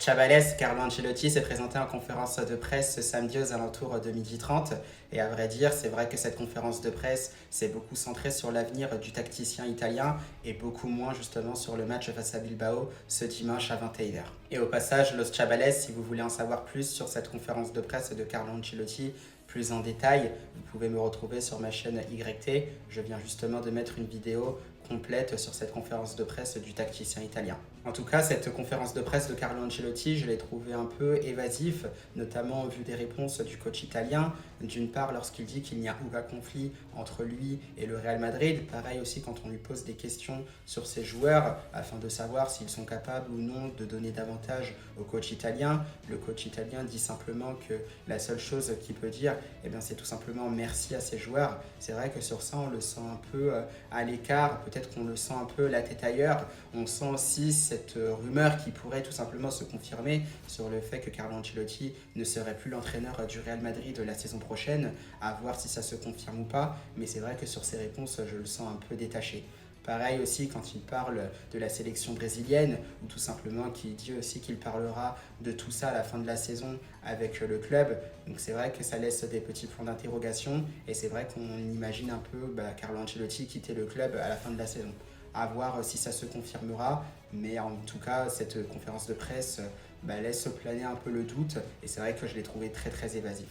Chabalès, Carlo Ancelotti s'est présenté en conférence de presse ce samedi aux alentours de 12h30. Et à vrai dire, c'est vrai que cette conférence de presse s'est beaucoup centrée sur l'avenir du tacticien italien et beaucoup moins justement sur le match face à Bilbao ce dimanche à 21h. Et au passage, Los Chavales, si vous voulez en savoir plus sur cette conférence de presse de Carlo Ancelotti, plus en détail, vous pouvez me retrouver sur ma chaîne YT. Je viens justement de mettre une vidéo complète sur cette conférence de presse du tacticien italien. En tout cas, cette conférence de presse de Carlo Ancelotti, je l'ai trouvé un peu évasif, notamment au vu des réponses du coach italien. D'une part, lorsqu'il dit qu'il n'y a aucun conflit entre lui et le Real Madrid. Pareil aussi quand on lui pose des questions sur ses joueurs, afin de savoir s'ils sont capables ou non de donner davantage au coach italien. Le coach italien dit simplement que la seule chose qu'il peut dire, c'est tout simplement merci à ses joueurs. C'est vrai que sur ça, on le sent un peu à l'écart, peut-être qu'on le sent un peu la tête ailleurs. On sent aussi cette rumeur qui pourrait tout simplement se confirmer sur le fait que Carlo Ancelotti ne serait plus l'entraîneur du Real Madrid la saison prochaine, à voir si ça se confirme ou pas. Mais c'est vrai que sur ses réponses, je le sens un peu détaché. Pareil aussi quand il parle de la sélection brésilienne, ou tout simplement qu'il dit aussi qu'il parlera de tout ça à la fin de la saison avec le club. Donc c'est vrai que ça laisse des petits points d'interrogation, et c'est vrai qu'on imagine un peu Carlo Ancelotti quitter le club à la fin de la saison. À voir si ça se confirmera, mais en tout cas cette conférence de presse laisse planer un peu le doute, et c'est vrai que je l'ai trouvé très très évasif.